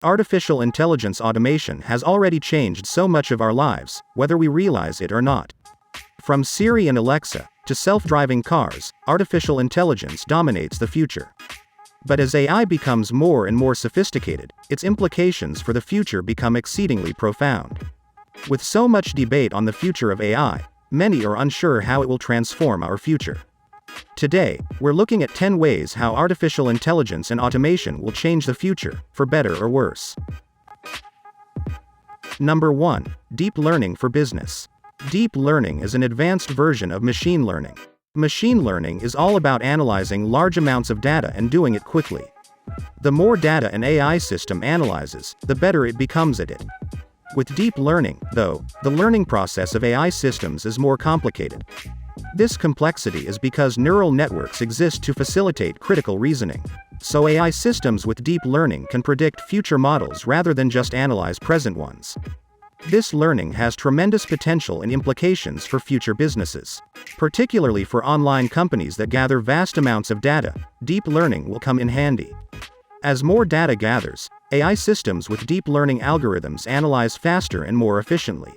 Artificial intelligence automation has already changed so much of our lives, whether we realize it or not. From Siri and Alexa, to self-driving cars, artificial intelligence dominates the future. But as AI becomes more and more sophisticated, its implications for the future become exceedingly profound. With so much debate on the future of AI, many are unsure how it will transform our future. Today, we're looking at 10 ways how artificial intelligence and automation will change the future, for better or worse. Number 1. Deep learning for business. Deep learning is an advanced version of machine learning. Machine learning is all about analyzing large amounts of data and doing it quickly. The more data an AI system analyzes, the better it becomes at it. With deep learning, though, the learning process of AI systems is more complicated. This complexity is because neural networks exist to facilitate critical reasoning. So AI systems with deep learning can predict future models rather than just analyze present ones. This learning has tremendous potential and implications for future businesses. Particularly for online companies that gather vast amounts of data, deep learning will come in handy. As more data gathers, AI systems with deep learning algorithms analyze faster and more efficiently.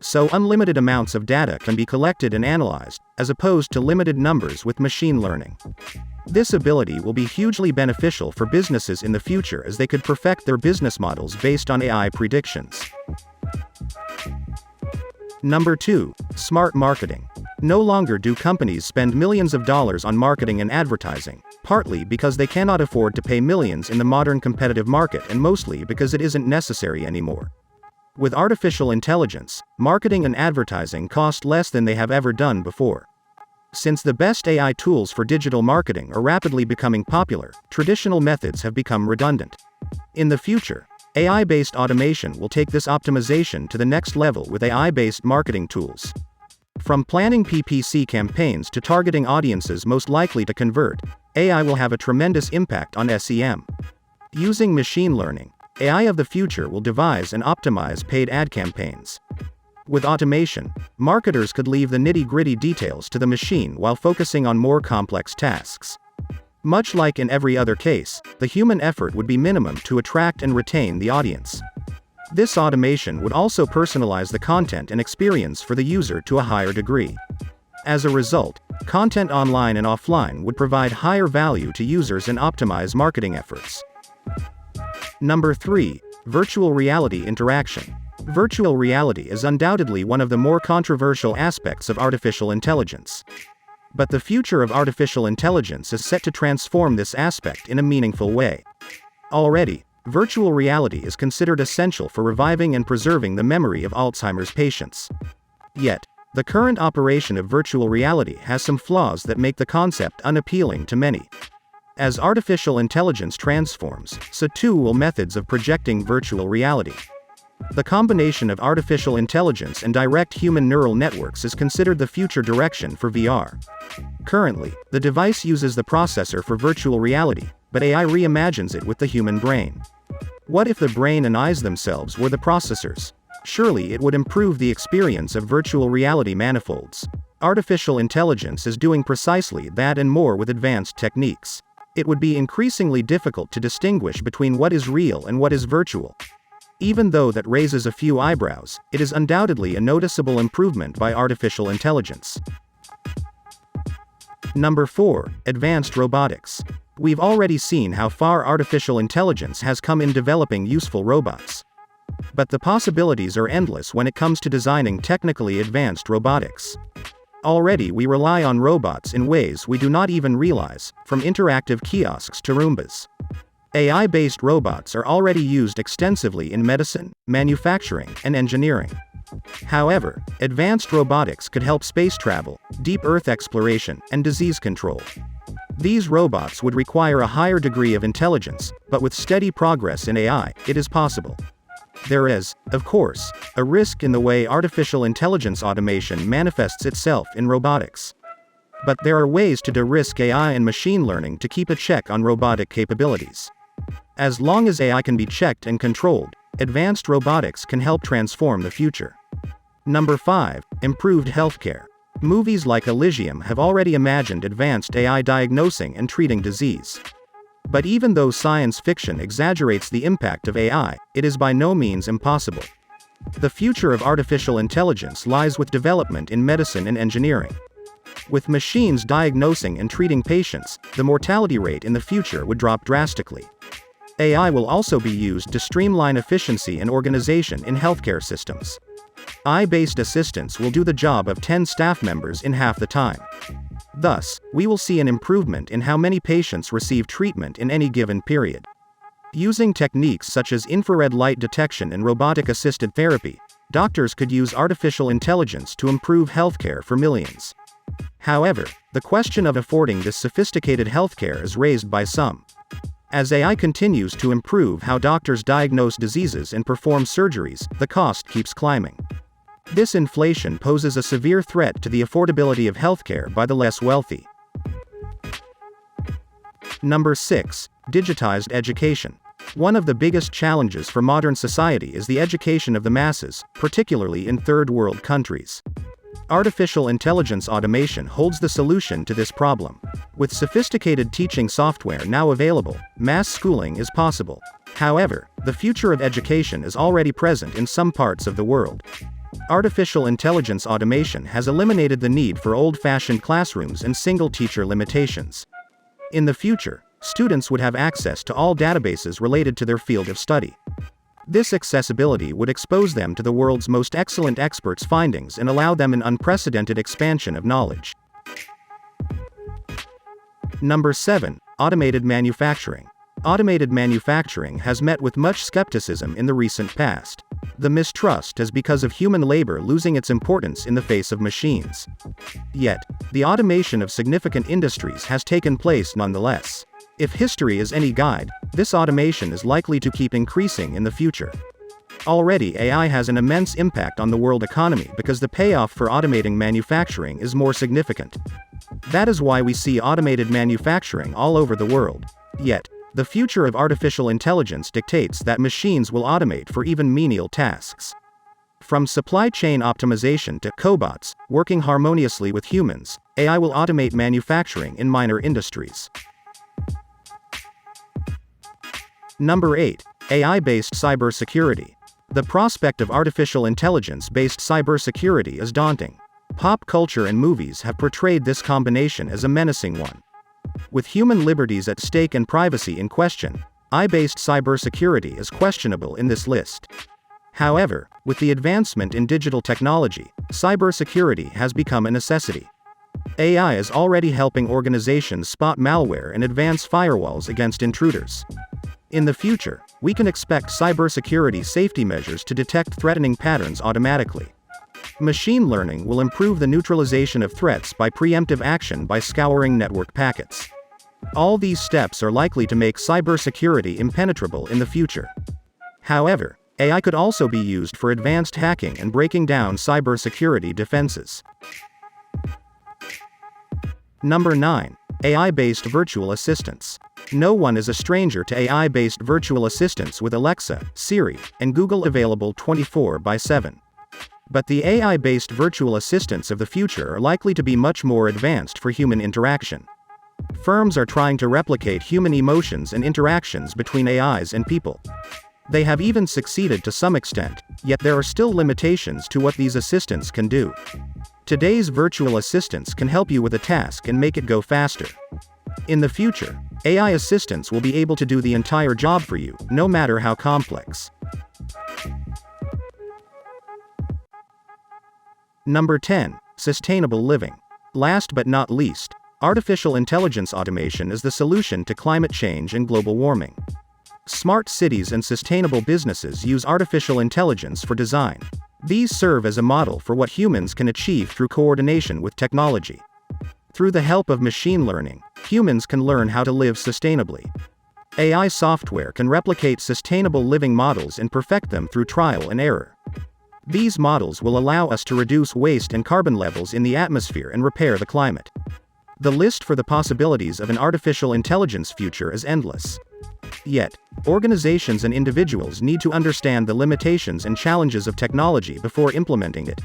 So unlimited amounts of data can be collected and analyzed, as opposed to limited numbers with machine learning. This ability will be hugely beneficial for businesses in the future as they could perfect their business models based on AI predictions. Number 2. Smart marketing. No longer do companies spend millions of dollars on marketing and advertising, partly because they cannot afford to pay millions in the modern competitive market and mostly because it isn't necessary anymore. With artificial intelligence, marketing and advertising cost less than they have ever done before. Since the best AI tools for digital marketing are rapidly becoming popular, traditional methods have become redundant. In the future, AI-based automation will take this optimization to the next level with AI-based marketing tools. From planning PPC campaigns to targeting audiences most likely to convert, AI will have a tremendous impact on SEM. Using machine learning, AI of the future will devise and optimize paid ad campaigns. With automation, marketers could leave the nitty-gritty details to the machine while focusing on more complex tasks. Much like in every other case, the human effort would be minimum to attract and retain the audience. This automation would also personalize the content and experience for the user to a higher degree. As a result, content online and offline would provide higher value to users and optimize marketing efforts. Number 3. Virtual reality interaction. Virtual reality is undoubtedly one of the more controversial aspects of artificial intelligence. But the future of artificial intelligence is set to transform this aspect in a meaningful way. Already, virtual reality is considered essential for reviving and preserving the memory of Alzheimer's patients. Yet, the current operation of virtual reality has some flaws that make the concept unappealing to many. As artificial intelligence transforms, so too will methods of projecting virtual reality. The combination of artificial intelligence and direct human neural networks is considered the future direction for VR. Currently, the device uses the processor for virtual reality, but AI reimagines it with the human brain. What if the brain and eyes themselves were the processors? Surely it would improve the experience of virtual reality manifolds. Artificial intelligence is doing precisely that and more with advanced techniques. It would be increasingly difficult to distinguish between what is real and what is virtual. Even though that raises a few eyebrows, it is undoubtedly a noticeable improvement by artificial intelligence. Number 4. Advanced robotics. We've already seen how far artificial intelligence has come in developing useful robots. But the possibilities are endless when it comes to designing technically advanced robotics. Already we rely on robots in ways we do not even realize, from interactive kiosks to Roombas. AI-based robots are already used extensively in medicine, manufacturing, and engineering. However, advanced robotics could help space travel, deep Earth exploration, and disease control. These robots would require a higher degree of intelligence, but with steady progress in AI, it is possible. There is, of course, a risk in the way artificial intelligence automation manifests itself in robotics. But there are ways to de-risk AI and machine learning to keep a check on robotic capabilities. As long as AI can be checked and controlled, advanced robotics can help transform the future. Number 5. Improved healthcare. Movies like Elysium have already imagined advanced AI diagnosing and treating disease. But even though science fiction exaggerates the impact of AI, it is by no means impossible. The future of artificial intelligence lies with development in medicine and engineering. With machines diagnosing and treating patients, the mortality rate in the future would drop drastically. AI will also be used to streamline efficiency and organization in healthcare systems. AI-based assistants will do the job of 10 staff members in half the time. Thus, we will see an improvement in how many patients receive treatment in any given period. Using techniques such as infrared light detection and robotic-assisted therapy, doctors could use artificial intelligence to improve healthcare for millions. However, the question of affording this sophisticated healthcare is raised by some. As AI continues to improve how doctors diagnose diseases and perform surgeries, the cost keeps climbing. This inflation poses a severe threat to the affordability of healthcare by the less wealthy. Number 6. Digitized education. One of the biggest challenges for modern society is the education of the masses, particularly in third world countries. Artificial intelligence automation holds the solution to this problem. With sophisticated teaching software now available, mass schooling is possible. However, the future of education is already present in some parts of the world. Artificial intelligence automation has eliminated the need for old-fashioned classrooms and single-teacher limitations. In the future, students would have access to all databases related to their field of study. This accessibility would expose them to the world's most excellent experts' findings and allow them an unprecedented expansion of knowledge. Number 7. Automated manufacturing. Automated manufacturing has met with much skepticism in the recent past. The mistrust is because of human labor losing its importance in the face of machines. Yet, the automation of significant industries has taken place nonetheless. If history is any guide, this automation is likely to keep increasing in the future. Already AI has an immense impact on the world economy because the payoff for automating manufacturing is more significant. That is why we see automated manufacturing all over the world. Yet, the future of artificial intelligence dictates that machines will automate for even menial tasks. From supply chain optimization to cobots, working harmoniously with humans, AI will automate manufacturing in minor industries. Number 8. AI-based cybersecurity. The prospect of artificial intelligence-based cybersecurity is daunting. Pop culture and movies have portrayed this combination as a menacing one. With human liberties at stake and privacy in question, AI-based cybersecurity is questionable in this list. However, with the advancement in digital technology, cybersecurity has become a necessity. AI is already helping organizations spot malware and advance firewalls against intruders. In the future, we can expect cybersecurity safety measures to detect threatening patterns automatically. Machine learning will improve the neutralization of threats by preemptive action by scouring network packets. All these steps are likely to make cybersecurity impenetrable in the future. However, AI could also be used for advanced hacking and breaking down cybersecurity defenses. Number 9. AI-based virtual assistants. No one is a stranger to AI-based virtual assistants with Alexa, Siri, and Google available 24/7. But the AI-based virtual assistants of the future are likely to be much more advanced for human interaction. Firms are trying to replicate human emotions and interactions between AIs and people. They have even succeeded to some extent, yet there are still limitations to what these assistants can do. Today's virtual assistants can help you with a task and make it go faster. In the future, AI assistants will be able to do the entire job for you, no matter how complex. Number 10. Sustainable living. Last but not least, artificial intelligence automation is the solution to climate change and global warming. Smart cities and sustainable businesses use artificial intelligence for design. These serve as a model for what humans can achieve through coordination with technology. Through the help of machine learning, humans can learn how to live sustainably. AI software can replicate sustainable living models and perfect them through trial and error. These models will allow us to reduce waste and carbon levels in the atmosphere and repair the climate. The list for the possibilities of an artificial intelligence future is endless. Yet, organizations and individuals need to understand the limitations and challenges of technology before implementing it.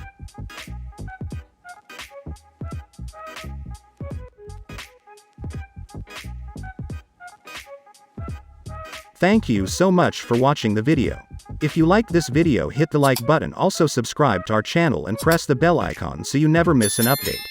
Thank you so much for watching the video. If you like this video, hit the like button, also subscribe to our channel and press the bell icon so you never miss an update.